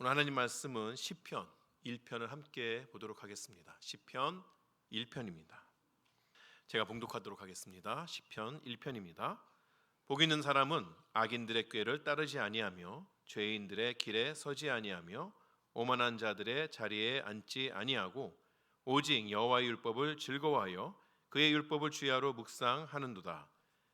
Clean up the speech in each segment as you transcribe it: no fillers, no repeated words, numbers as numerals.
오늘 하나님 말씀은 시편 1편을 함께 보도록 하겠습니다. 시편 1편입니다. 제가 봉독하도록 하겠습니다. 시편 1편입니다. 복 있는 사람은 악인들의 꾀를 따르지 아니하며 죄인들의 길에 서지 아니하며 오만한 자들의 자리에 앉지 아니하고 오직 여호와의 율법을 즐거워하여 그의 율법을 주야로 묵상하는도다.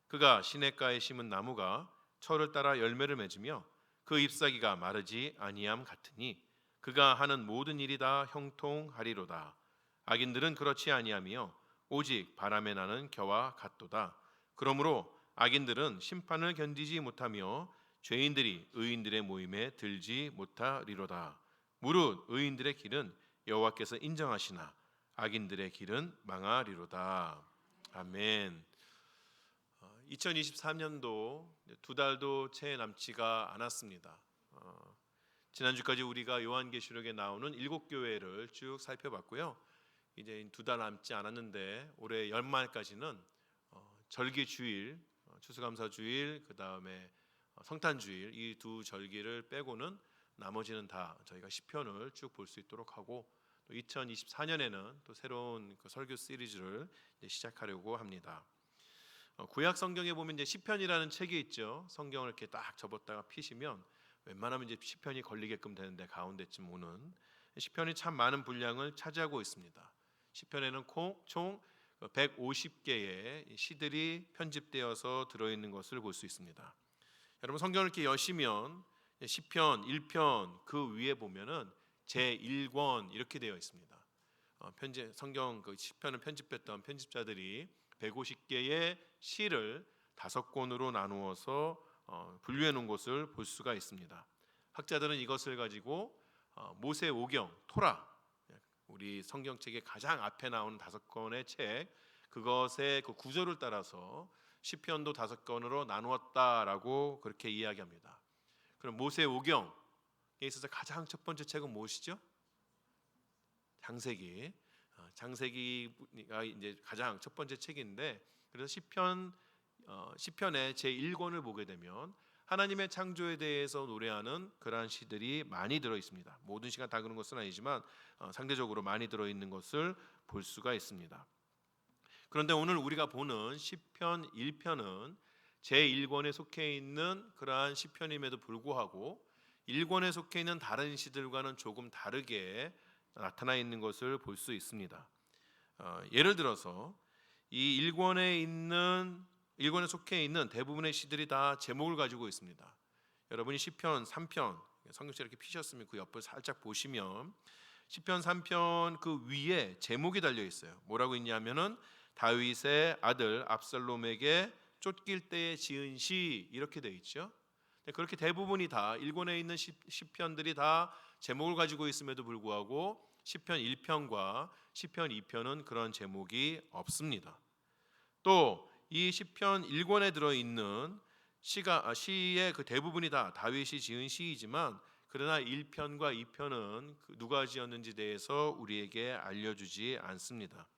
그가 시냇가에 심은 나무가 철을 따라 열매를 맺으며 그 잎사귀가 마르지 아니함 같으니 그가 하는 모든 일이 다 형통하리로다. 악인들은 그렇지 아니하며 오직 바람에 나는 겨와 같도다. 그러므로 악인들은 심판을 견디지 못하며 죄인들이 의인들의 모임에 들지 못하리로다. 무릇 의인들의 길은 여호와께서 인정하시나 악인들의 길은 망하리로다. 아멘. 2023년도 두 달도 채 남지가 않았습니다. 지난주까지 우리가 요한계시록에 나오는 7교회를 쭉 살펴봤고요. 이제 두 달 남지 않았는데 올해 연말까지는 절기주일, 추수감사주일, 그 다음에 성탄주일 이 두 절기를 빼고는 나머지는 다 저희가 시편을 쭉 볼 수 있도록 하고 또 2024년에는 또 새로운 그 설교 시리즈를 이제 시작하려고 합니다. 구약 성경에 보면 이제 시편이라는 책이 있죠. 성경을 이렇게 딱 접었다가 피시면 웬만하면 이제 시편이 걸리게끔 되는데 가운데쯤 오는 시편이 참 많은 분량을 차지하고 있습니다. 시편에는 총 150개의 시들이 편집되어서 들어있는 것을 볼 수 있습니다. 여러분 성경을 이렇게 여시면 시편 1편 그 위에 보면은 제1권 이렇게 되어 있습니다. 성경 그 시편을 편집했던 편집자들이 150개의 시를 5권으로 나누어서 분류해 놓은 것을 볼 수가 있습니다. 학자들은 이것을 가지고 모세오경, 토라, 우리 성경책의 가장 앞에 나오는 5권의 책, 그것의 그 구조를 따라서 시편도 5권으로 나누었다라고 그렇게 이야기합니다. 그럼 모세오경에 있어서 가장 첫 번째 책은 무엇이죠? 창세기. 창세기가 이제 가장 첫 번째 책인데, 그래서 시편의 제1권을 보게 되면 하나님의 창조에 대해서 노래하는 그러한 시들이 많이 들어 있습니다. 모든 시가 다 그런 것은 아니지만 상대적으로 많이 들어 있는 것을 볼 수가 있습니다. 그런데 오늘 우리가 보는 시편 1편은 제1권에 속해 있는 그러한 시편임에도 불구하고 1권에 속해 있는 다른 시들과는 조금 다르게 나타나 있는 것을 볼 수 있습니다. 예를 들어서 이 1권에 속해 있는 대부분의 시들이 다 제목을 가지고 있습니다. 여러분이 시편 3편 성경책 이렇게 피셨으면 그 옆을 살짝 보시면 시편 3편 그 위에 제목이 달려 있어요. 뭐라고 있냐면은 다윗의 아들 압살롬에게 쫓길 때에 지은 시 이렇게 되어 있죠. 그렇게 대부분이 다 1권에 있는 시편들이 다 제목을 가지고 있음에도 불구하고 시편 1편과 시편 2편은 그런 제목이 없습니다. 또 이 시편 1권에 들어있는 시의 그 대부분이 다 다윗이 지은 시이지만 그러나 1편과 2편은 누가 지었는지 대해서 우리에게 알려주지 않습니다.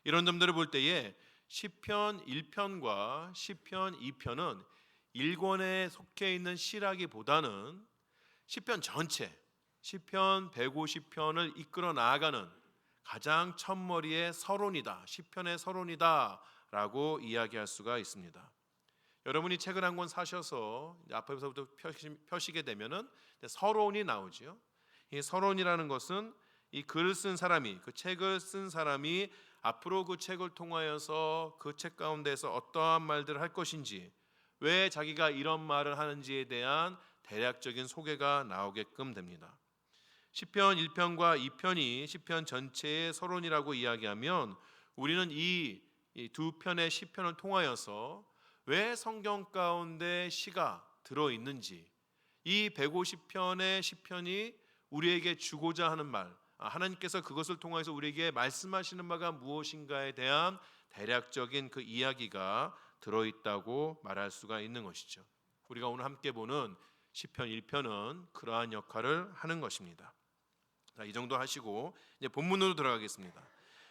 이런 점들을 볼 때에 시편 1편과 시편 2편은 1권에 속해 있는 시라기보다는 시편 전체, 시편 150편을 이끌어 나아가는 가장 첫머리의 서론이다, 시편의 서론이다 라고 이야기할 수가 있습니다. 여러분이 책을 한 권 사셔서 앞에서부터 펴시게 되면은 서론이 나오죠. 이 서론이라는 것은 이 글을 쓴 사람이, 그 책을 쓴 사람이 앞으로 그 책을 통하여서 그 책 가운데서 어떠한 말들을 할 것인지, 왜 자기가 이런 말을 하는지에 대한 대략적인 소개가 나오게끔 됩니다. 시편 1편과 2편이 시편 전체의 서론이라고 이야기하면 우리는 이 두 편의 시편을 통하여서 왜 성경 가운데 시가 들어있는지, 이 150편의 시편이 우리에게 주고자 하는 말, 하나님께서 그것을 통해서 우리에게 말씀하시는 바가 무엇인가에 대한 대략적인 그 이야기가 들어있다고 말할 수가 있는 것이죠. 우리가 오늘 함께 보는 시편 1편은 그러한 역할을 하는 것입니다. 자, 이 정도 하시고 이제 본문으로 들어가겠습니다.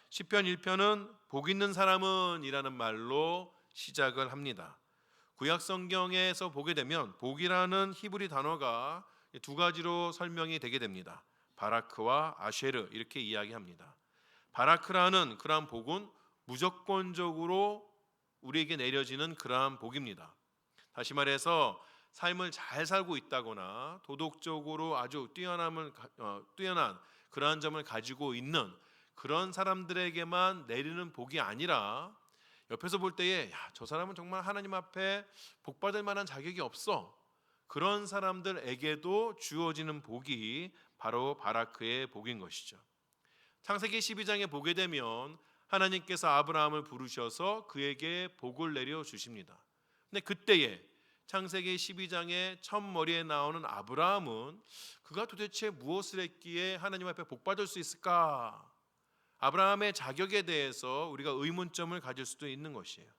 시편 1편은 복 있는 사람은 이라는 말로 시작을 합니다. 구약 성경에서 보게 되면 복이라는 히브리 단어가 두 가지로 설명이 되게 됩니다. 바라크와 아쉐르 이렇게 이야기합니다. 바라크라는 그러한 복은 무조건적으로 우리에게 내려지는 그러한 복입니다. 다시 말해서 삶을 잘 살고 있다거나 도덕적으로 아주 뛰어난 그러한 점을 가지고 있는 그런 사람들에게만 내리는 복이 아니라 옆에서 볼 때에 저 사람은 정말 하나님 앞에 복 받을 만한 자격이 없어. 그런 사람들에게도 주어지는 복이 바로 바라크의 복인 것이죠. 창세기 12장에 보게 되면 하나님께서 아브라함을 부르셔서 그에게 복을 내려 주십니다. 근데 그때에 창세기 12장의 첫 머리에 나오는 아브라함은 그가 도대체 무엇을 했기에 하나님 앞에 복 받을 수 있을까? 아브라함의 자격에 대해서 우리가 의문점을 가질 수도 있는 것이에요.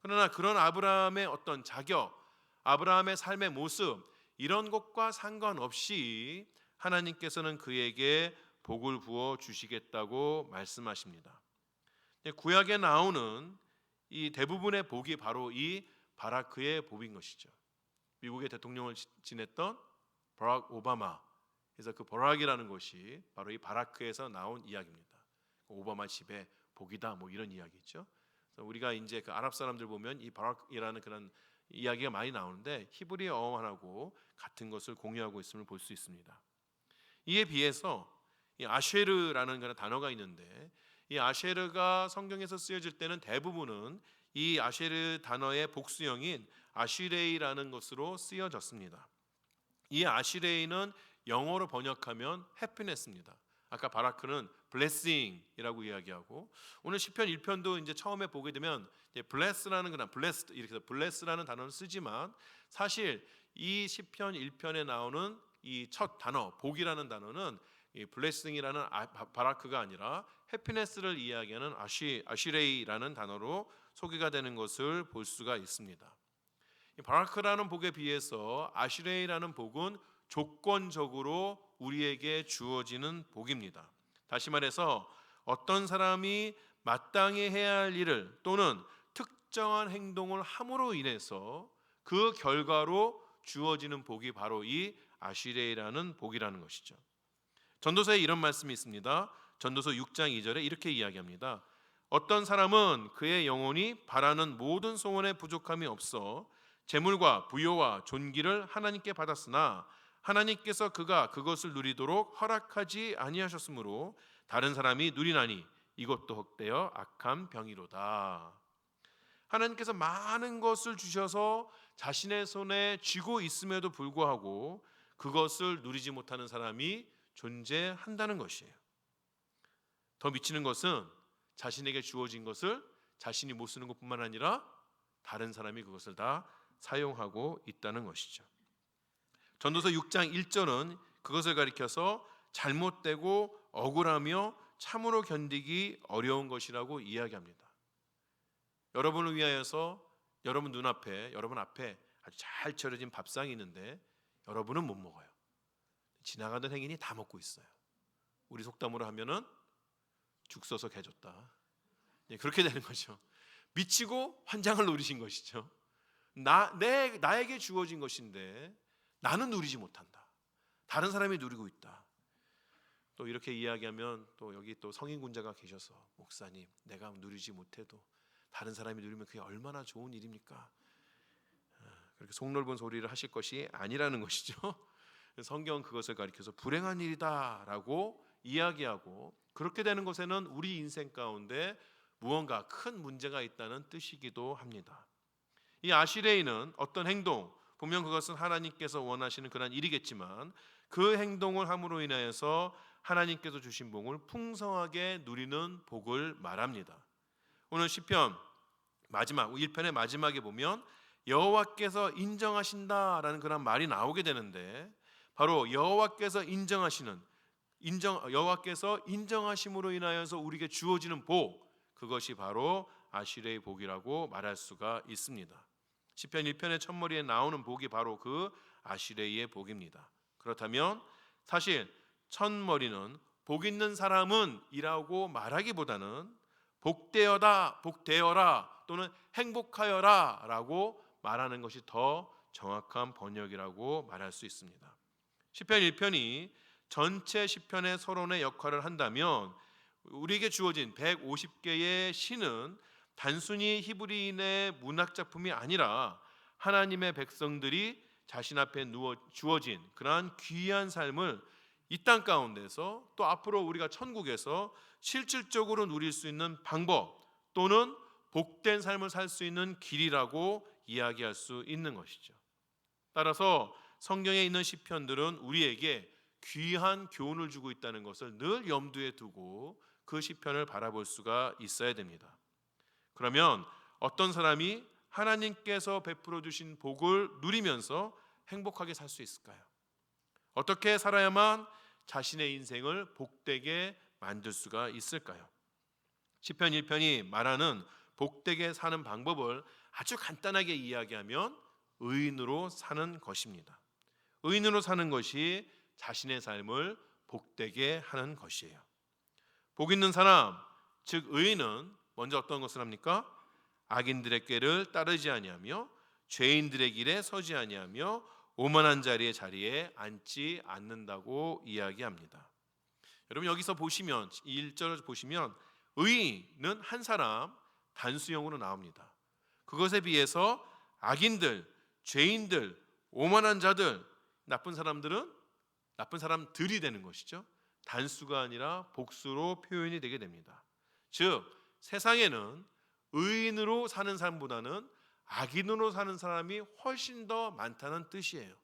그러나 그런 아브라함의 어떤 자격, 아브라함의 삶의 모습 이런 것과 상관없이 하나님께서는 그에게 복을 부어 주시겠다고 말씀하십니다. 구약에 나오는 이 대부분의 복이 바로 이 바라크의 복인 것이죠. 미국의 대통령을 지냈던 버락 오바마, 그래서 그 버락이라는 것이 바로 이 바라크에서 나온 이야기입니다. 오바마 집에 복이다 뭐 이런 이야기죠. 그래서 우리가 이제 그 아랍 사람들 보면 이 바락이라는 그런 이야기가 많이 나오는데 히브리어하고 같은 것을 공유하고 있음을 볼 수 있습니다. 이에 비해서 이 아쉐르라는 그런 단어가 있는데 이 아쉐르가 성경에서 쓰여질 때는 대부분은 이 아쉐르 단어의 복수형인 아쉬레이라는 것으로 쓰여졌습니다. 이 아쉬레이는 영어로 번역하면 해피네스입니다. 아까 바라크는 blessing이라고 이야기하고 오늘 시편 1편도 이제 처음에 보게 되면 bless라는 그런 blessed 이렇게 해서 bless라는 단어를 쓰지만 사실 이 시편 1편에 나오는 이 첫 단어 복이라는 단어는 이 blessing이라는 바라크가 아니라 해피네스를 이야기하는 아쉬레이라는 단어로 소개가 되는 것을 볼 수가 있습니다. 이 바라크라는 복에 비해서 아쉬레이라는 복은 조건적으로 우리에게 주어지는 복입니다. 다시 말해서 어떤 사람이 마땅히 해야 할 일을 또는 특정한 행동을 함으로 인해서 그 결과로 주어지는 복이 바로 이 아쉬레이라는 복이라는 것이죠. 전도서에 이런 말씀이 있습니다. 전도서 6장 2절에 이렇게 이야기합니다. 어떤 사람은 그의 영혼이 바라는 모든 소원에 부족함이 없어 재물과 부요와 존귀를 하나님께 받았으나 하나님께서 그가 그것을 누리도록 허락하지 아니하셨으므로 다른 사람이 누리나니 이것도 헛되어 악한 병이로다. 하나님께서 많은 것을 주셔서 자신의 손에 쥐고 있음에도 불구하고 그것을 누리지 못하는 사람이 존재한다는 것이에요. 더 미치는 것은 자신에게 주어진 것을 자신이 못 쓰는 것뿐만 아니라 다른 사람이 그것을 다 사용하고 있다는 것이죠. 전도서 6장 1절은 그것을 가리켜서 잘못되고 억울하며 참으로 견디기 어려운 것이라고 이야기합니다. 여러분을 위하여서 여러분 눈앞에 여러분 앞에 아주 잘 차려진 밥상이 있는데 여러분은 못 먹어요. 지나가던 행인이 다 먹고 있어요. 우리 속담으로 하면은 죽 써서 개줬다. 그렇게 되는 거죠. 미치고 환장을 누리신 것이죠. 나에게 주어진 것인데 나는 누리지 못한다. 다른 사람이 누리고 있다. 또 이렇게 이야기하면 또 여기 또 성인군자가 계셔서 목사님 내가 누리지 못해도 다른 사람이 누리면 그게 얼마나 좋은 일입니까? 그렇게 속넓은 소리를 하실 것이 아니라는 것이죠. 성경은 그것을 가리켜서 불행한 일이다라고 이야기하고 그렇게 되는 것에는 우리 인생 가운데 무언가 큰 문제가 있다는 뜻이기도 합니다. 이 아시레이는 어떤 행동, 분명 그것은 하나님께서 원하시는 그런 일이겠지만 그 행동을 함으로 인하여서 하나님께서 주신 복을 풍성하게 누리는 복을 말합니다. 오늘 시편 마지막 1편의 마지막에 보면 여호와께서 인정하신다라는 그런 말이 나오게 되는데 바로 여호와께서 여호와께서 인정하심으로 인하여서 우리에게 주어지는 복 그것이 바로 아시레의 복이라고 말할 수가 있습니다. 시편 1편의 첫머리에 나오는 복이 바로 그 아시레의 복입니다. 그렇다면 사실 첫머리는 복 있는 사람은 이라고 말하기보다는 복되어다, 복되어라 또는 행복하여라 라고 말하는 것이 더 정확한 번역이라고 말할 수 있습니다. 시편 1편이 전체 시편의 서론의 역할을 한다면 우리에게 주어진 150개의 시는 단순히 히브리인의 문학 작품이 아니라 하나님의 백성들이 자신 앞에 주어진 그러한 귀한 삶을 이 땅 가운데서 또 앞으로 우리가 천국에서 실질적으로 누릴 수 있는 방법 또는 복된 삶을 살 수 있는 길이라고 이야기할 수 있는 것이죠. 따라서 성경에 있는 시편들은 우리에게 귀한 교훈을 주고 있다는 것을 늘 염두에 두고 그 시편을 바라볼 수가 있어야 됩니다. 그러면 어떤 사람이 하나님께서 베풀어 주신 복을 누리면서 행복하게 살 수 있을까요? 어떻게 살아야만 자신의 인생을 복되게 만들 수가 있을까요? 시편 1편이 말하는 복되게 사는 방법을 아주 간단하게 이야기하면 의인으로 사는 것입니다. 의인으로 사는 것이 자신의 삶을 복되게 하는 것이에요. 복 있는 사람, 즉 의인은 먼저 어떤 것을 합니까? 악인들의 꾀를 따르지 아니하며 죄인들의 길에 서지 아니하며 오만한 자리에 앉지 않는다고 이야기합니다. 여러분 여기서 보시면 1절을 보시면 의인은 한 사람 단수형으로 나옵니다. 그것에 비해서 악인들, 죄인들, 오만한 자들, 나쁜 사람들이 되는 것이죠. 단수가 아니라 복수로 표현이 되게 됩니다. 즉 세상에는 의인으로 사는 사람보다는 악인으로 사는 사람이 훨씬 더 많다는 뜻이에요.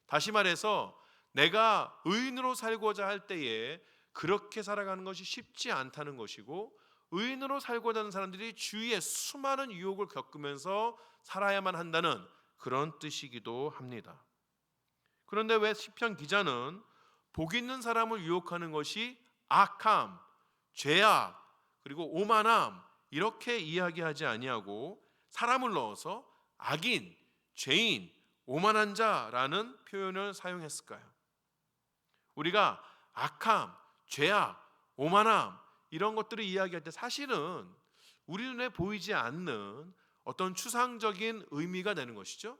다시 말해서 내가 의인으로 살고자 할 때에 그렇게 살아가는 것이 쉽지 않다는 것이고, 의인으로 살고자 하는 사람들이 주위에 수많은 유혹을 겪으면서 살아야만 한다는 그런 뜻이기도 합니다. 그런데 왜 시편 기자는 복 있는 사람을 유혹하는 것이 악함, 죄악, 그리고 오만함 이렇게 이야기하지 아니하고 사람을 넣어서 악인, 죄인, 오만한 자라는 표현을 사용했을까요? 우리가 악함, 죄악, 오만함 이런 것들을 이야기할 때 사실은 우리 눈에 보이지 않는 어떤 추상적인 의미가 되는 것이죠.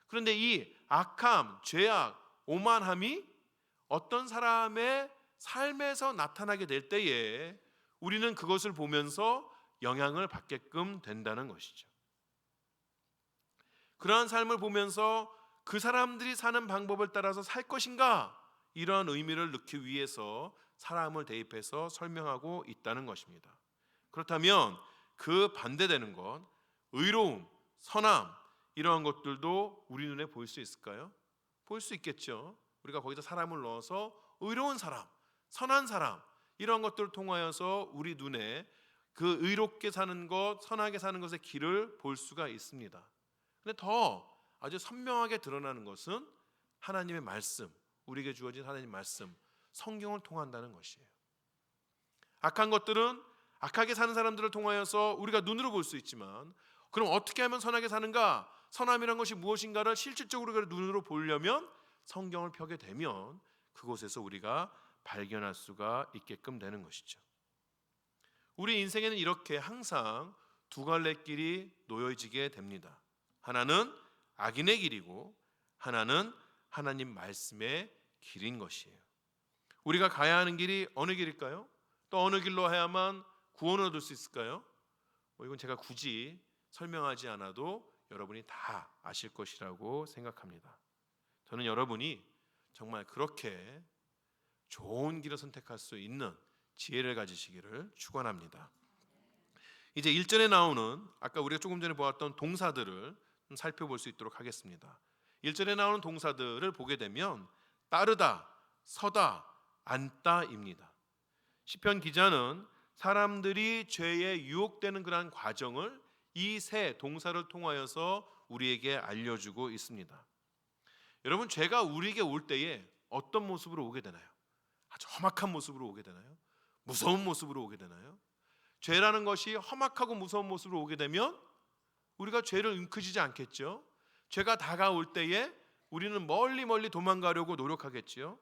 그런데 이 악함, 죄악, 오만함이 어떤 사람의 삶에서 나타나게 될 때에 우리는 그것을 보면서 영향을 받게끔 된다는 것이죠. 그러한 삶을 보면서 그 사람들이 사는 방법을 따라서 살 것인가? 이러한 의미를 넣기 위해서 사람을 대입해서 설명하고 있다는 것입니다. 그렇다면 그 반대되는 것, 의로움, 선함 이러한 것들도 우리 눈에 보일 수 있을까요? 보일 수 있겠죠. 우리가 거기다 사람을 넣어서 의로운 사람, 선한 사람 이러한 것들을 통하여서 우리 눈에 그 의롭게 사는 것, 선하게 사는 것의 길을 볼 수가 있습니다. 근데 더 아주 선명하게 드러나는 것은 하나님의 말씀, 우리에게 주어진 하나님의 말씀, 성경을 통한다는 것이에요. 악한 것들은 악하게 사는 사람들을 통하여서 우리가 눈으로 볼 수 있지만, 그럼 어떻게 하면 선하게 사는가? 선함이란 것이 무엇인가를 실질적으로 눈으로 보려면 성경을 펴게 되면 그곳에서 우리가 발견할 수가 있게끔 되는 것이죠. 우리 인생에는 이렇게 항상 두 갈래 길이 놓여지게 됩니다. 하나는 악인의 길이고 하나는 하나님 말씀의 길인 것이에요. 우리가 가야 하는 길이 어느 길일까요? 또 어느 길로 해야만 구원을 얻을 수 있을까요? 이건 제가 굳이 설명하지 않아도 여러분이 다 아실 것이라고 생각합니다. 저는 여러분이 정말 그렇게 좋은 길을 선택할 수 있는 지혜를 가지시기를 축원합니다. 이제 1절에 나오는 아까 우리가 조금 전에 보았던 동사들을 좀 살펴볼 수 있도록 하겠습니다. 1절에 나오는 동사들을 보게 되면 따르다, 서다, 앉다입니다. 시편 기자는 사람들이 죄에 유혹되는 그러한 과정을 이 세 동사를 통하여서 우리에게 알려주고 있습니다. 여러분, 죄가 우리에게 올 때에 어떤 모습으로 오게 되나요? 아주 험악한 모습으로 오게 되나요? 무서운 모습으로 오게 되나요? 죄라는 것이 험악하고 무서운 모습으로 오게 되면 우리가 죄를 움크리지 않겠죠. 죄가 다가올 때에 우리는 멀리 도망가려고 노력하겠지요.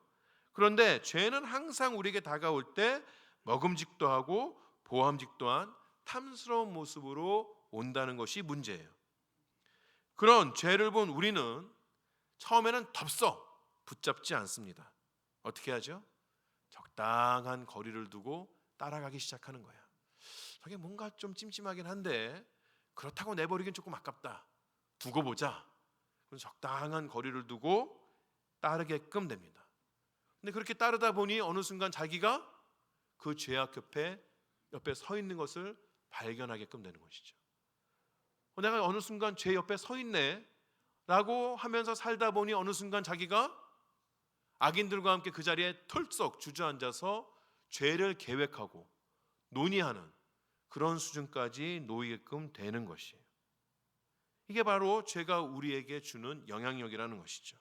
그런데 죄는 항상 우리에게 다가올 때 먹음직도 하고 보암직도 한 탐스러운 모습으로 온다는 것이 문제예요. 그런 죄를 본 우리는 처음에는 덥석 붙잡지 않습니다. 어떻게 하죠? 적당한 거리를 두고 따라가기 시작하는 거야. 저게 뭔가 좀 찜찜하긴 한데 그렇다고 내버리긴 조금 아깝다. 두고 보자. 그래서 적당한 거리를 두고 따르게끔 됩니다. 근데 그렇게 따르다 보니 어느 순간 자기가 그 죄악 옆에 서 있는 것을 발견하게끔 되는 것이죠. 내가 어느 순간 죄 옆에 서 있네 라고 하면서 살다 보니 어느 순간 자기가 악인들과 함께 그 자리에 털썩 주저앉아서 죄를 계획하고 논의하는 그런 수준까지 놓이게끔 되는 것이에요. 이게 바로 죄가 우리에게 주는 영향력이라는 것이죠.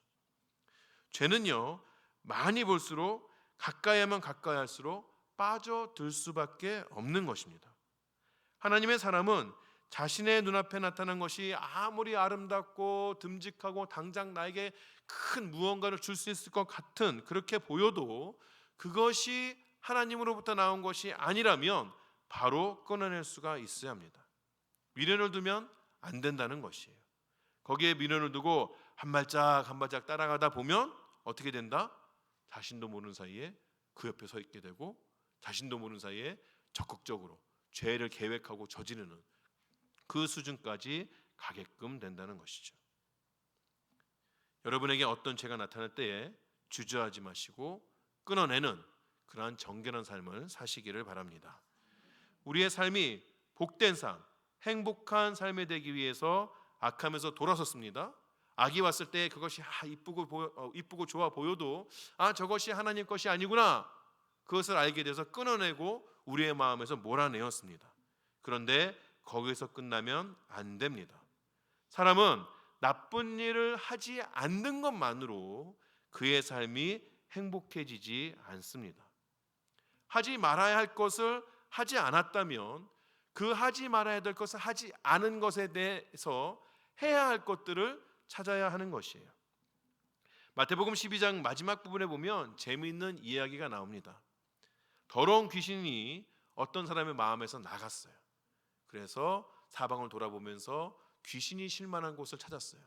죄는요, 많이 볼수록 가까이만 가까이 할수록 빠져들 수밖에 없는 것입니다. 하나님의 사람은 자신의 눈앞에 나타난 것이 아무리 아름답고 듬직하고 당장 나에게 큰 무언가를 줄 수 있을 것 같은 그렇게 보여도 그것이 하나님으로부터 나온 것이 아니라면 바로 끊어낼 수가 있어야 합니다. 미련을 두면 안 된다는 것이에요. 거기에 미련을 두고 한 발짝 한 발짝 따라가다 보면 어떻게 된다? 자신도 모르는 사이에 그 옆에 서 있게 되고 자신도 모르는 사이에 적극적으로 죄를 계획하고 저지르는 그 수준까지 가게끔 된다는 것이죠. 여러분에게 어떤 죄가 나타날 때에 주저하지 마시고 끊어내는 그러한 정결한 삶을 사시기를 바랍니다. 우리의 삶이 복된 삶, 행복한 삶이 되기 위해서 악함에서 돌아섰습니다. 악이 왔을 때 그것이 이쁘고 좋아 보여도 저것이 하나님 것이 아니구나, 그것을 알게 돼서 끊어내고 우리의 마음에서 몰아내었습니다. 그런데 거기서 끝나면 안 됩니다. 사람은 나쁜 일을 하지 않는 것만으로 그의 삶이 행복해지지 않습니다. 하지 말아야 할 것을 하지 않았다면 그 하지 말아야 될 것을 하지 않은 것에 대해서 해야 할 것들을 찾아야 하는 것이에요. 마태복음 12장 마지막 부분에 보면 재미있는 이야기가 나옵니다. 더러운 귀신이 어떤 사람의 마음에서 나갔어요. 그래서 사방을 돌아보면서 귀신이 쉴 만한 곳을 찾았어요.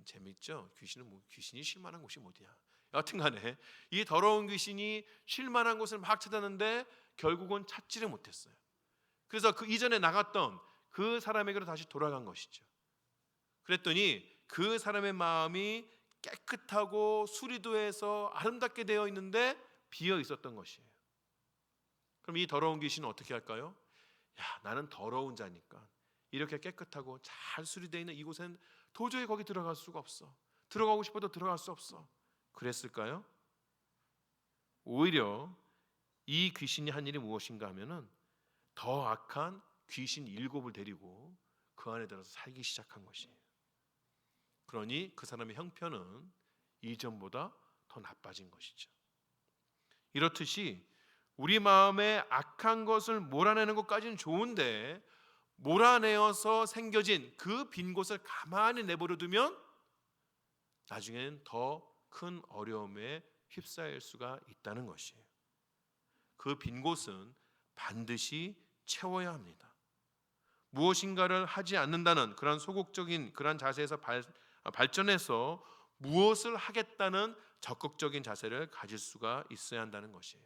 재밌죠? 귀신이 쉴 만한 곳이 어디야? 여튼간에 이 더러운 귀신이 쉴 만한 곳을 막 찾았는데 결국은 찾지를 못했어요. 그래서 그 이전에 나갔던 그 사람에게로 다시 돌아간 것이죠. 그랬더니 그 사람의 마음이 깨끗하고 수리도해서 아름답게 되어 있는데 비어 있었던 것이에요. 그럼 이 더러운 귀신은 어떻게 할까요? 나는 더러운 자니까 이렇게 깨끗하고 잘 수리되어 있는 이곳엔 도저히 거기 들어갈 수가 없어. 들어가고 싶어도 들어갈 수 없어. 그랬을까요? 오히려 이 귀신이 한 일이 무엇인가 하면은 더 악한 귀신 7을 데리고 그 안에 들어서 살기 시작한 것이에요. 그러니 그 사람의 형편은 이전보다 더 나빠진 것이죠. 이렇듯이 우리 마음에 악한 것을 몰아내는 것까지는 좋은데 몰아내어서 생겨진 그 빈 곳을 가만히 내버려 두면 나중에는 더 큰 어려움에 휩싸일 수가 있다는 것이에요. 그 빈 곳은 반드시 채워야 합니다. 무엇인가를 하지 않는다는 그런 소극적인 그런 자세에서 발전해서 무엇을 하겠다는 적극적인 자세를 가질 수가 있어야 한다는 것이에요.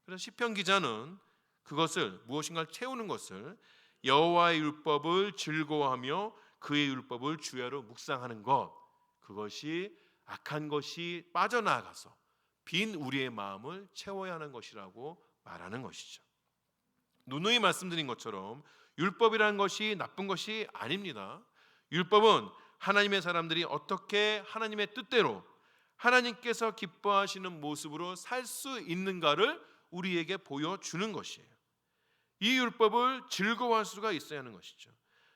그래서 시편 기자는 그것을 무엇인가를 채우는 것을 여호와의 율법을 즐거워하며 그의 율법을 주야로 묵상하는 것, 그것이 악한 것이 빠져나가서 빈 우리의 마음을 채워야 하는 것이라고 말하는 것이죠. 누누이 말씀드린 것처럼 율법이라는 것이 나쁜 것이 아닙니다. 율법은 하나님의 사람들이 어떻게 하나님의 뜻대로 하나님께서 기뻐하시는 모습으로 살 수 있는가를 우리에게 보여주는 것이에요. 이 율법을 즐거워할 수가 있어야 하는 것이죠.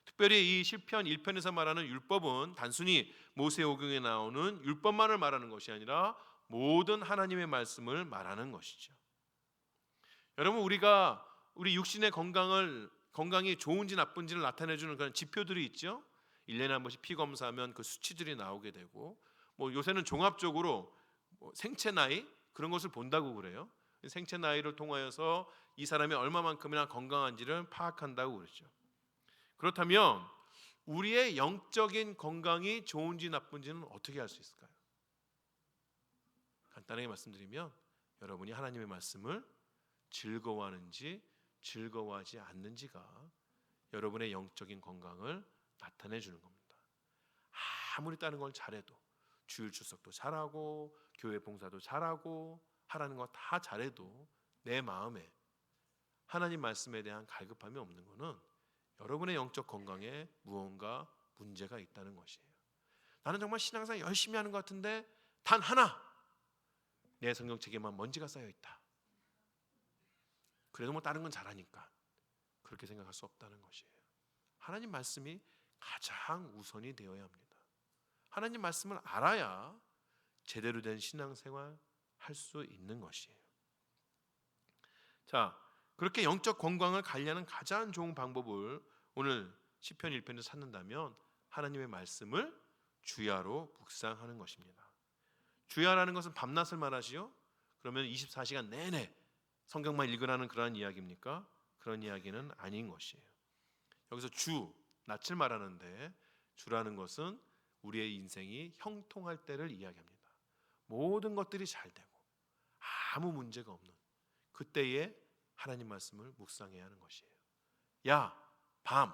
특별히 이 시편 1편에서 말하는 율법은 단순히 모세오경에 나오는 율법만을 말하는 것이 아니라 모든 하나님의 말씀을 말하는 것이죠. 여러분, 우리 육신의 건강이 좋은지 나쁜지를 나타내주는 그런 지표들이 있죠. 1년에 한 번씩 피 검사하면 그 수치들이 나오게 되고, 요새는 종합적으로 생체 나이 그런 것을 본다고 그래요. 생체 나이를 통하여서 이 사람이 얼마만큼이나 건강한지를 파악한다고 그러죠. 그렇다면 우리의 영적인 건강이 좋은지 나쁜지는 어떻게 알 수 있을까요? 간단하게 말씀드리면 여러분이 하나님의 말씀을 즐거워하는지 즐거워하지 않는지가 여러분의 영적인 건강을 나타내 주는 겁니다. 아무리 다른 걸 잘해도, 주일 출석도 잘하고 교회 봉사도 잘하고 하라는 거 다 잘해도 내 마음에 하나님 말씀에 대한 갈급함이 없는 것은 여러분의 영적 건강에 무언가 문제가 있다는 것이에요. 나는 정말 신앙생활 열심히 하는 것 같은데 단 하나, 내 성경책에만 먼지가 쌓여 있다. 그래도 뭐 다른 건 잘하니까, 그렇게 생각할 수 없다는 것이에요. 하나님 말씀이 가장 우선이 되어야 합니다. 하나님 말씀을 알아야 제대로 된 신앙생활 할 수 있는 것이에요. 자, 그렇게 영적 건강을 관리하는 가장 좋은 방법을 오늘 시편 1편에서 찾는다면 하나님의 말씀을 주야로 묵상하는 것입니다. 주야라는 것은 밤낮을 말하지요. 그러면 24시간 내내 성경만 읽으라는 그러한 이야기입니까? 그런 이야기는 아닌 것이에요. 여기서 주, 낯을 말하는데 주라는 것은 우리의 인생이 형통할 때를 이야기합니다. 모든 것들이 잘 되고 아무 문제가 없는 그때에 하나님 말씀을 묵상해야 하는 것이에요. 야, 밤,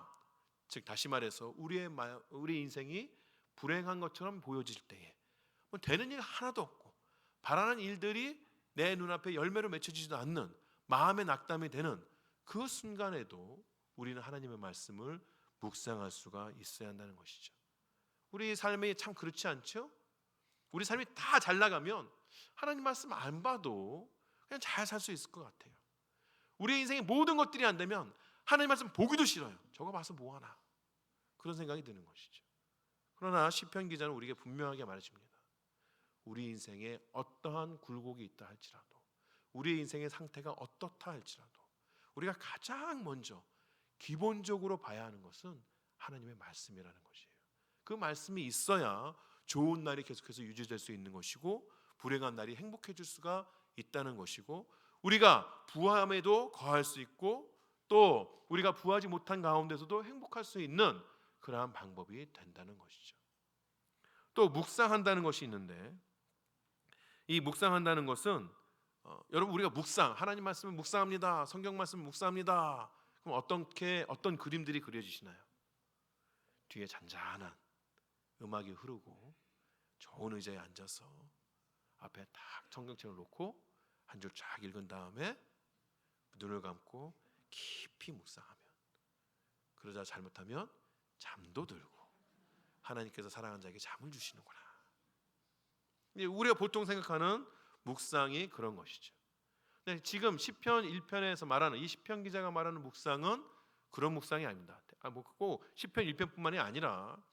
즉 다시 말해서 우리 인생이 불행한 것처럼 보여질 때에 뭐 되는 일 하나도 없고 바라는 일들이 내 눈앞에 열매로 맺혀지지도 않는 마음의 낙담이 되는 그 순간에도 우리는 하나님의 말씀을 묵상할 수가 있어야 한다는 것이죠. 우리 삶이 참 그렇지 않죠? 우리 삶이 다 잘 나가면 하나님 말씀 안 봐도 그냥 잘 살 수 있을 것 같아요. 우리 인생의 모든 것들이 안 되면 하나님 말씀 보기도 싫어요. 저거 봐서 뭐하나, 그런 생각이 드는 것이죠. 그러나 시편 기자는 우리에게 분명하게 말해줍니다. 우리 인생에 어떠한 굴곡이 있다 할지라도, 우리 인생의 상태가 어떻다 할지라도 우리가 가장 먼저 기본적으로 봐야 하는 것은 하나님의 말씀이라는 것이에요. 그 말씀이 있어야 좋은 날이 계속해서 유지될 수 있는 것이고 불행한 날이 행복해질 수가 있다는 것이고 우리가 부함에도 거할 수 있고 또 우리가 부하지 못한 가운데서도 행복할 수 있는 그러한 방법이 된다는 것이죠. 또 묵상한다는 것이 있는데 이 묵상한다는 것은 여러분 우리가 하나님 말씀을 묵상합니다. 성경 말씀을 묵상합니다. 그럼 어떤 그림들이 그려지시나요? 뒤에 잔잔한 음악이 흐르고 좋은 의자에 앉아서 앞에 딱 성경책을 놓고 한 줄 쫙 읽은 다음에 눈을 감고 깊이 묵상하면, 그러자 잘못하면 잠도 들고 하나님께서 사랑하는 자에게 잠을 주시는구나. 우리가 보통 생각하는 묵상이 그런 것이죠. 근데 지금 시편 1편에서 말하는 이 시편 기자가 말하는 묵상은 그런 묵상이 아닙니다. 꼭 시편 1편뿐만이 아니라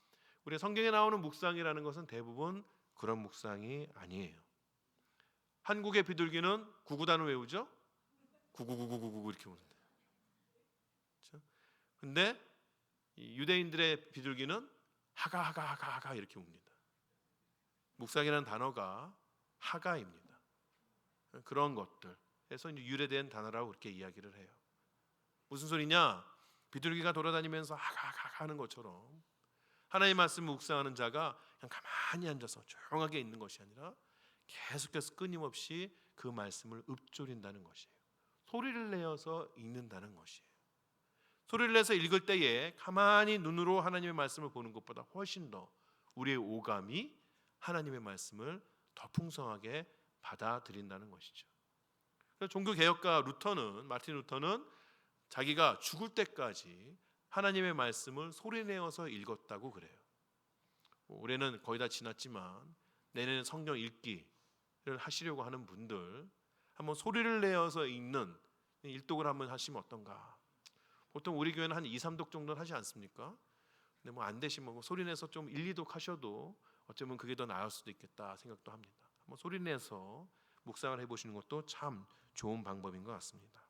우리 성경에 나오는 묵상이라는 것은 대부분 그런 묵상이 아니에요. 한국의 비둘기는 구구단을 외우죠. 구구구구구구 이렇게 우는데. 그렇죠? 근데 유대인들의 비둘기는 하가 이렇게 웁니다. 묵상이라는 단어가 하가입니다. 그런 것들 해서 유래된 단어라고 그렇게 이야기를 해요. 무슨 소리냐? 비둘기가 돌아다니면서 하가 하는 것처럼 하나님의 말씀을 묵상하는 자가 그냥 가만히 앉아서 조용하게 있는 것이 아니라 계속해서 끊임없이 그 말씀을 읊조린다는 것이에요. 소리를 내어서 읽는다는 것이에요. 소리를 내서 읽을 때에 가만히 눈으로 하나님의 말씀을 보는 것보다 훨씬 더 우리의 오감이 하나님의 말씀을 더 풍성하게 받아들인다는 것이죠. 종교개혁가 마틴 루터는 자기가 죽을 때까지 하나님의 말씀을 소리내어서 읽었다고 그래요. 올해는 거의 다 지났지만 내년에 성경 읽기를 하시려고 하는 분들 한번 소리를 내어서 읽는 일독을 한번 하시면 어떤가. 보통 우리 교회는 한 2-3독 정도는 하지 않습니까? 근데 뭐 안 되시면 소리내서 좀 1-2독 하셔도 어쩌면 그게 더 나을 수도 있겠다 생각도 합니다. 한번 소리내서 묵상을 해보시는 것도 참 좋은 방법인 것 같습니다.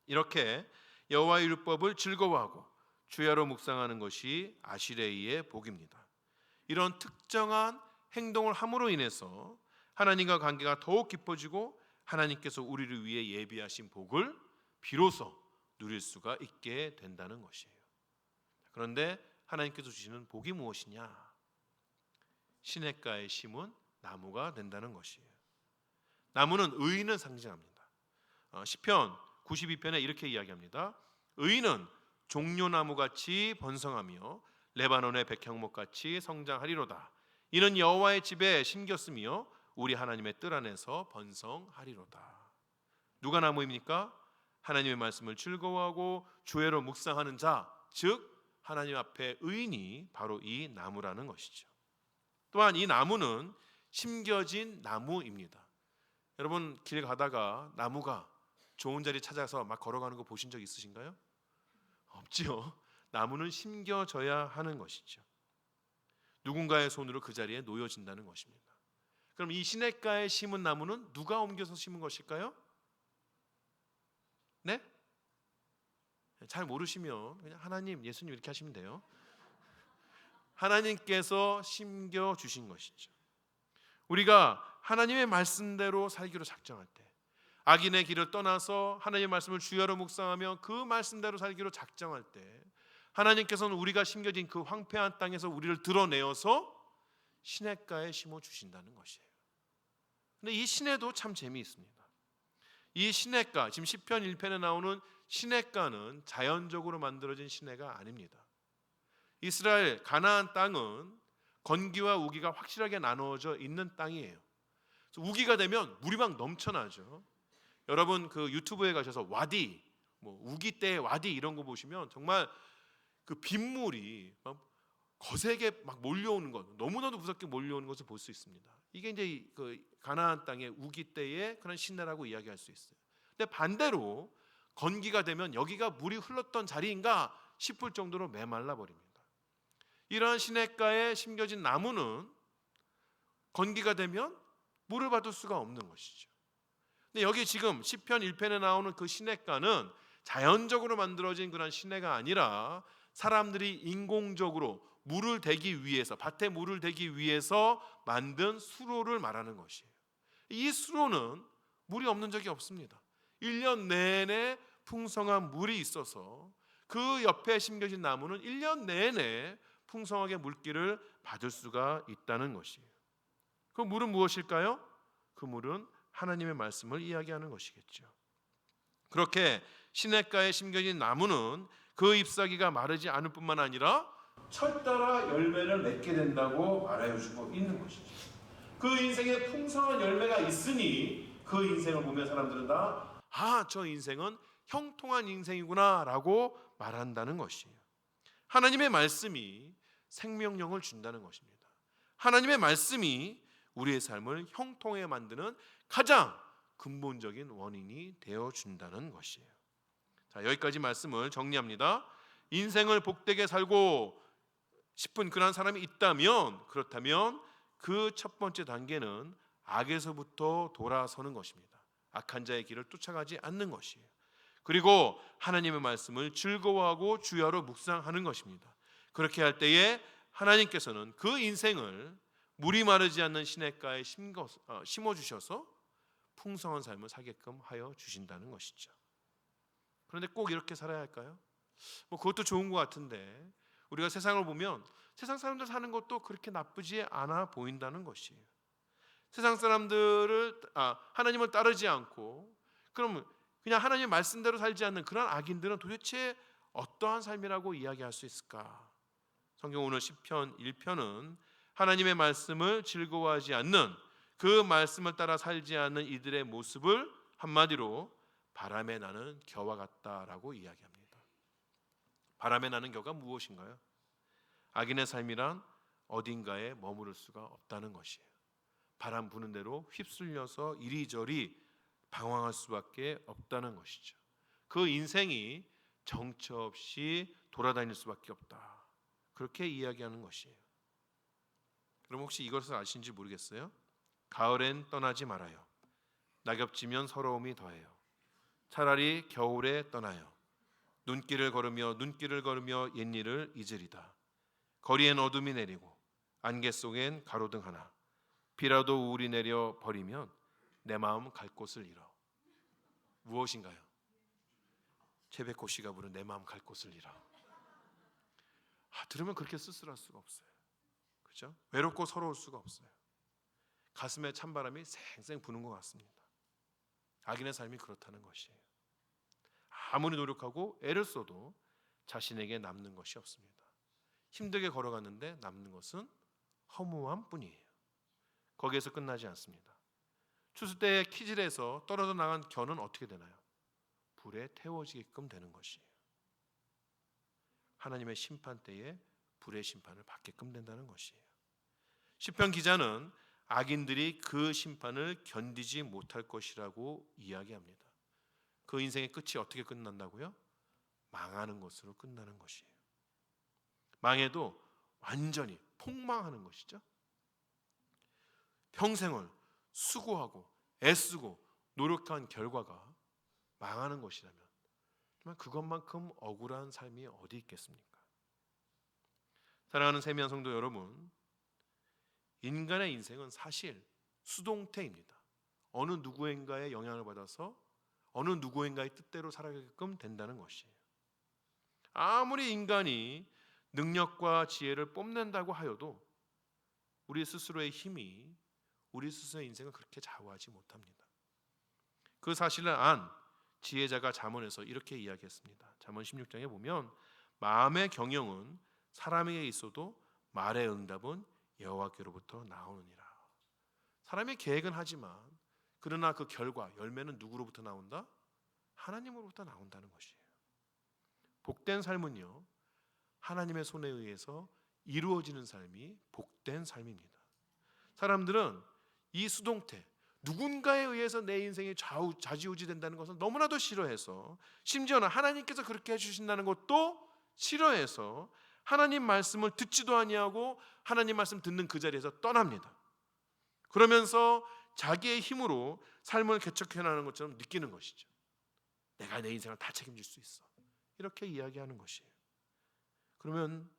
이렇게 여호와의 율법을 즐거워하고 주야로 묵상하는 것이 아시레이의 복입니다. 이런 특정한 행동을 함으로 인해서 하나님과 관계가 더욱 깊어지고 하나님께서 우리를 위해 예비하신 복을 비로소 누릴 수가 있게 된다는 것이에요. 그런데 하나님께서 주시는 복이 무엇이냐? 시냇가에 심은 나무가 된다는 것이에요. 나무는 의인을 상징합니다. 시편 92편에 이렇게 이야기합니다. 의인은 종려나무같이 번성하며 레바논의 백향목같이 성장하리로다. 이는 여호와의 집에 심겼으며 우리 하나님의 뜰 안에서 번성하리로다. 누가 나무입니까? 하나님의 말씀을 즐거워하고 주애로 묵상하는 자, 즉 하나님 앞에 의인이 바로 이 나무라는 것이죠. 또한 이 나무는 심겨진 나무입니다. 여러분 길 가다가 나무가 좋은 자리 찾아서 막 걸어가는 거 보신 적 있으신가요? 없지요. 나무는 심겨져야 하는 것이죠. 누군가의 손으로 그 자리에 놓여진다는 것입니다. 그럼 이 시냇가에 심은 나무는 누가 옮겨서 심은 것일까요? 네? 잘 모르시면 그냥 하나님, 예수님 이렇게 하시면 돼요. 하나님께서 심겨 주신 것이죠. 우리가 하나님의 말씀대로 살기로 작정할 때, 악인의 길을 떠나서 하나님의 말씀을 주야로 묵상하며 그 말씀대로 살기로 작정할 때, 하나님께서는 우리가 심겨진 그 황폐한 땅에서 우리를 드러내어서 시냇가에 심어 주신다는 것이에요. 근데 이 시내도 참 재미있습니다. 이 시냇가, 지금 시편 1편에 나오는 시냇가는 자연적으로 만들어진 시내가 아닙니다. 이스라엘 가나안 땅은 건기와 우기가 확실하게 나누어져 있는 땅이에요. 우기가 되면 물이 막 넘쳐나죠. 여러분 그 유튜브에 가셔서 와디, 우기 때 와디 이런 거 보시면 정말 그 빗물이 막 거세게 막 몰려오는 것, 너무나도 무섭게 몰려오는 것을 볼 수 있습니다. 이게 이제 그 가나안 땅의 우기 때의 그런 시내라고 이야기할 수 있어요. 근데 반대로 건기가 되면 여기가 물이 흘렀던 자리인가 싶을 정도로 메말라 버립니다. 이러한 시냇가에 심겨진 나무는 건기가 되면 물을 받을 수가 없는 것이죠. 근데 여기 지금 시편 1편에 나오는 그 시냇가는 자연적으로 만들어진 그런 시내가 아니라 사람들이 인공적으로 물을 대기 위해서, 밭에 물을 대기 위해서 만든 수로를 말하는 것이에요. 이 수로는 물이 없는 적이 없습니다. 1년 내내 풍성한 물이 있어서 그 옆에 심겨진 나무는 1년 내내 풍성하게 물기를 받을 수가 있다는 것이에요. 그 물은 무엇일까요? 그 물은 하나님의 말씀을 이야기하는 것이겠죠. 그렇게 시냇가에 심겨진 나무는 그 잎사귀가 마르지 않을 뿐만 아니라 철따라 열매를 맺게 된다고 말해주고 있는 것이죠. 그 인생에 풍성한 열매가 있으니 그 인생을 보면 사람들은 다 저 인생은 형통한 인생이구나 라고 말한다는 것이에요. 하나님의 말씀이 생명력을 준다는 것입니다. 하나님의 말씀이 우리의 삶을 형통하게 만드는 가장 근본적인 원인이 되어준다는 것이에요. 자, 여기까지 말씀을 정리합니다. 인생을 복되게 살고 싶은 그런 사람이 있다면, 그렇다면 그 첫 번째 단계는 악에서부터 돌아서는 것입니다. 악한 자의 길을 쫓아가지 않는 것이에요. 그리고 하나님의 말씀을 즐거워하고 주야로 묵상하는 것입니다. 그렇게 할 때에 하나님께서는 그 인생을 물이 마르지 않는 시냇가에 심어주셔서 풍성한 삶을 살게끔 하여 주신다는 것이죠. 그런데 꼭 이렇게 살아야 할까요? 그것도 좋은 것 같은데 우리가 세상을 보면 세상 사람들 사는 것도 그렇게 나쁘지 않아 보인다는 것이에요. 세상 사람들을 하나님을 따르지 않고 그럼 그냥 하나님의 말씀대로 살지 않는 그런 악인들은 도대체 어떠한 삶이라고 이야기할 수 있을까? 성경 오늘 시편 1편은 하나님의 말씀을 즐거워하지 않는, 그 말씀을 따라 살지 않는 이들의 모습을 한마디로 바람에 나는 겨와 같다라고 이야기합니다. 바람에 나는 겨가 무엇인가요? 악인의 삶이란 어딘가에 머무를 수가 없다는 것이에요. 바람 부는 대로 휩쓸려서 이리저리 방황할 수밖에 없다는 것이죠. 그 인생이 정처 없이 돌아다닐 수밖에 없다. 그렇게 이야기하는 것이에요. 그럼 혹시 이것을 아시는지 모르겠어요? 가을엔 떠나지 말아요. 낙엽지면 서러움이 더해요. 차라리 겨울에 떠나요. 눈길을 걸으며 옛일을 잊으리다. 거리엔 어둠이 내리고 안개 속엔 가로등 하나. 비라도 우울이 내려 버리면 내 마음 갈 곳을 잃어. 무엇인가요? 최백호 씨가 부른 내 마음 갈 곳을 잃어. 들으면 그렇게 쓸쓸할 수가 없어요. 그렇죠? 외롭고 서러울 수가 없어요. 가슴에 찬바람이 쌩쌩 부는 것 같습니다. 악인의 삶이 그렇다는 것이에요. 아무리 노력하고 애를 써도 자신에게 남는 것이 없습니다. 힘들게 걸어갔는데 남는 것은 허무함 뿐이에요. 거기에서 끝나지 않습니다. 추수 때 키질에서 떨어져 나간 겨는 어떻게 되나요? 불에 태워지게끔 되는 것이에요. 하나님의 심판 때에 불의 심판을 받게끔 된다는 것이에요. 시편 기자는 악인들이 그 심판을 견디지 못할 것이라고 이야기합니다. 그 인생의 끝이 어떻게 끝난다고요? 망하는 것으로 끝나는 것이에요. 망해도 완전히 폭망하는 것이죠. 평생을 수고하고 애쓰고 노력한 결과가 망하는 것이라면 정말 그것만큼 억울한 삶이 어디 있겠습니까? 사랑하는 세미한 성도 여러분, 인간의 인생은 사실 수동태입니다. 어느 누구인가의 영향을 받아서 어느 누구인가의 뜻대로 살아가게끔 된다는 것이에요. 아무리 인간이 능력과 지혜를 뽐낸다고 하여도 우리 스스로의 힘이 우리 스스로의 인생을 그렇게 좌우하지 못합니다. 그 사실을 안 지혜자가 잠언에서 이렇게 이야기했습니다. 잠언 16장에 보면 마음의 경영은 사람에게 있어도 말의 응답은 여호와께로부터 나오느니라. 사람의 계획은 하지만 그러나 그 결과 열매는 누구로부터 나온다? 하나님으로부터 나온다는 것이에요. 복된 삶은요, 하나님의 손에 의해서 이루어지는 삶이 복된 삶입니다. 사람들은 이 수동태, 누군가에 의해서 내 인생이 좌지우지 된다는 것을 너무나도 싫어해서, 심지어는 하나님께서 그렇게 해주신다는 것도 싫어해서 하나님 말씀을 듣지도 아니하고 하나님 말씀 듣는 그 자리에서 떠납니다. 그러면서 자기의 힘으로 삶을 개척해 나가는 것처럼 느끼는 것이죠. 내가 내 인생을 다 책임질 수 있어, 이렇게 이야기하는 것이에요. 그러면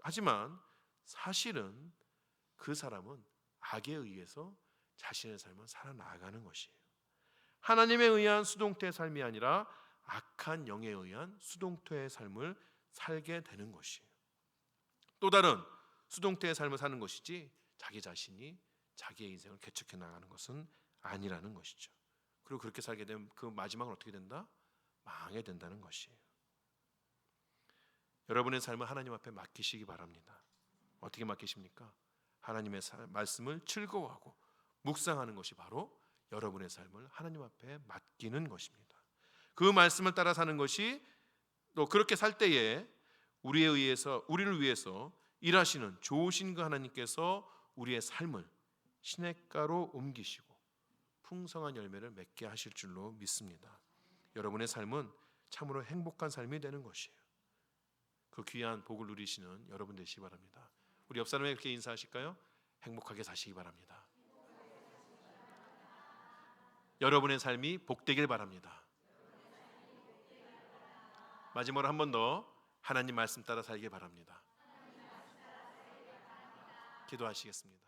하지만 사실은 그 사람은 악에 의해서 자신의 삶을 살아나가는 것이에요. 하나님에 의한 수동태의 삶이 아니라 악한 영에 의한 수동태의 삶을 살게 되는 것이에요. 또 다른 수동태의 삶을 사는 것이지 자기 자신이 자기의 인생을 개척해 나가는 것은 아니라는 것이죠. 그리고 그렇게 살게 되면 그 마지막은 어떻게 된다? 망하게 된다는 것이에요. 여러분의 삶을 하나님 앞에 맡기시기 바랍니다. 어떻게 맡기십니까? 하나님의 말씀을 즐거워하고 묵상하는 것이 바로 여러분의 삶을 하나님 앞에 맡기는 것입니다. 그 말씀을 따라 사는 것이, 또 그렇게 살 때에 우리를 위해서 일하시는 좋으신 그 하나님께서 우리의 삶을 시냇가로 옮기시고 풍성한 열매를 맺게 하실 줄로 믿습니다. 여러분의 삶은 참으로 행복한 삶이 되는 것이에요. 그 귀한 복을 누리시는 여러분 되시기 바랍니다. 우리 옆 사람에게 그렇게 인사하실까요? 행복하게 사시기 바랍니다. 여러분의 삶이 복되길 바랍니다. 마지막으로 한 번 더 하나님 말씀 따라 살길 바랍니다. 기도하시겠습니다.